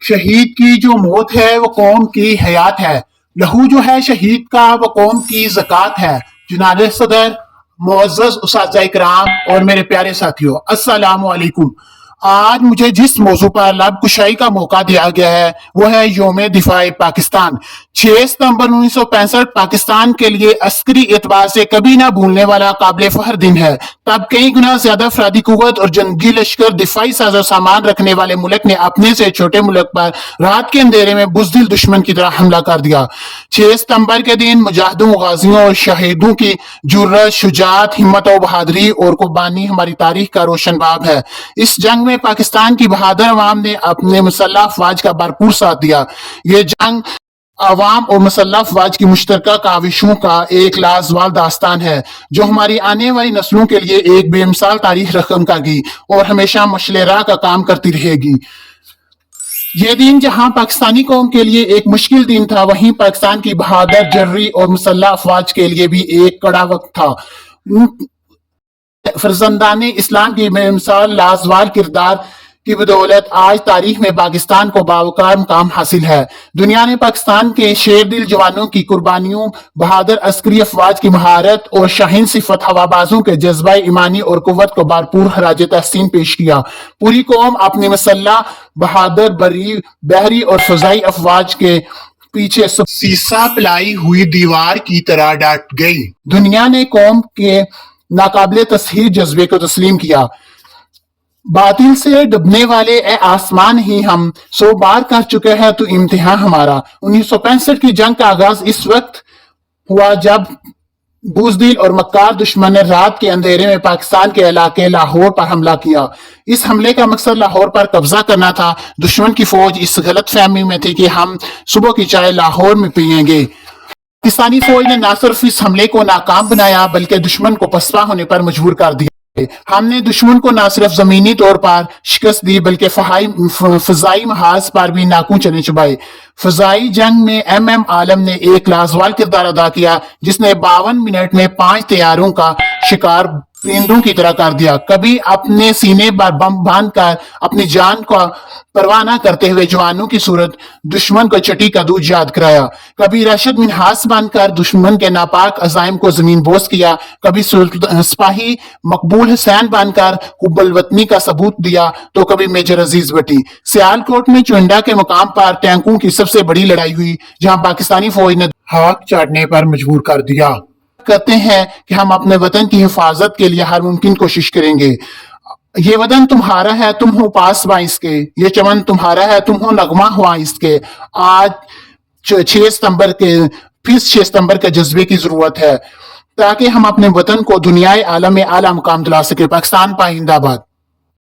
شہید کی جو موت ہے وہ قوم کی حیات ہے، لہو جو ہے شہید کا وہ قوم کی زکوٰۃ ہے۔ جناب صدر، معزز اساتذہ کرام اور میرے پیارے ساتھیوں، السلام علیکم۔ آج مجھے جس موضوع پر لب کشائی کا موقع دیا گیا ہے وہ ہے یوم دفاع پاکستان۔ 6 ستمبر 1965 پاکستان کے لیے عسکری اعتبار سے کبھی نہ بھولنے والا قابل فخر دن ہے۔ تب کئی گنا زیادہ افرادی قوت اور جنگی لشکر دفاعی ساز و سامان رکھنے والے ملک نے اپنے سے چھوٹے ملک پر رات کے اندھیرے میں بزدل دشمن کی طرح حملہ کر دیا۔ 6 ستمبر کے دن مجاہدوں، غازیوں اور شہیدوں کی جرأت، شجاعت، ہمت و بہادری اور قربانی ہماری تاریخ کا روشن باب ہے۔ اس جنگ میں پاکستان کی بہادر عوام نے اپنے مسلح افواج کا بھرپور ساتھ دیا۔ یہ جنگ عوام اور مسلح افواج کی مشترکہ کاوشوں کا ایک لازوال داستان ہے جو ہماری آنے والی نسلوں کے لیے ایک بے مثال تاریخ رقم کرے گی اور ہمیشہ مشعل راہ کا کام کرتی رہے گی۔ یہ دن جہاں پاکستانی قوم کے لیے ایک مشکل دن تھا، وہیں پاکستان کی بہادر جرری اور مسلح افواج کے لیے بھی ایک کڑا وقت تھا۔ فرزندان اسلام کی بے مثال لازوال کردار کی بدولت آج تاریخ میں پاکستان کو باوقار مقام حاصل ہے۔ دنیا نے پاکستان کے شیر دل جوانوں کی قربانیوں، بہادر عسکری افواج کی مہارت اور شاہین صفت ہوابازوں کے جذبہ ایمانی اور قوت کو بھرپور خراج تحسین پیش کیا۔ پوری قوم اپنی مسلح، بہادر بحری اور فضائی افواج کے پیچھے سیسا پلائی ہوئی دیوار کی طرح ڈٹ گئی۔ دنیا نے قوم کے ناقابل تصحیح جذبے کو تسلیم کیا۔ باطل سے ڈبنے والے اے آسمان ہی ہم 100 بار کر چکے ہیں تو امتحان ہمارا۔ 1965 کی جنگ کا آغاز اس وقت ہوا جب بزدل اور مکار دشمن نے رات کے اندھیرے میں پاکستان کے علاقے لاہور پر حملہ کیا۔ اس حملے کا مقصد لاہور پر قبضہ کرنا تھا۔ دشمن کی فوج اس غلط فہمی میں تھی کہ ہم صبح کی چائے لاہور میں پئیں گے۔ پاکستانی فوج نے نہ صرف اس حملے کو ناکام بنایا بلکہ دشمن کو پسپا ہونے پر مجبور کر دیا۔ ہم نے دشمن کو نہ صرف زمینی طور پر شکست دی بلکہ فضائی محاذ پر بھی ناکوں چنے چبائے۔ فضائی جنگ میں ایم عالم نے ایک لازوال کردار ادا کیا جس نے 52 منٹ میں 5 طیاروں کا شکار پرندوں کی طرح کر دیا۔ کبھی اپنے سینے پر بم باندھ کر اپنی جان کا پرواہ نہ کرتے ہوئے جوانوں کی صورت دشمن کو چٹی کا دودھ یاد کرایا، کبھی رشد منحاس بن کر دشمن کے ناپاک عزائم کو زمین بوس کیا، کبھی سپاہی مقبول حسین بن کر حب الوطنی کا ثبوت دیا تو کبھی میجر عزیز بٹی۔ سیالکوٹ میں چونڈا کے مقام پر ٹینکوں کی سب سے بڑی لڑائی ہوئی جہاں پاکستانی فوج نے ہاک چاٹنے پر مجبور کر دیا۔ کہتے ہیں کہ ہم اپنے وطن کی حفاظت کے لیے ہر ممکن کوشش کریں گے۔ یہ وطن تمہارا ہے تم ہو پاس باں اس کے، یہ چمن تمہارا ہے تم ہو نغمہ ہوا اس کے۔ آج 6 ستمبر کے جذبے کی ضرورت ہے تاکہ ہم اپنے وطن کو دنیائے عالم میں اعلیٰ مقام دلا سکے۔ پاکستان پائندہ باد۔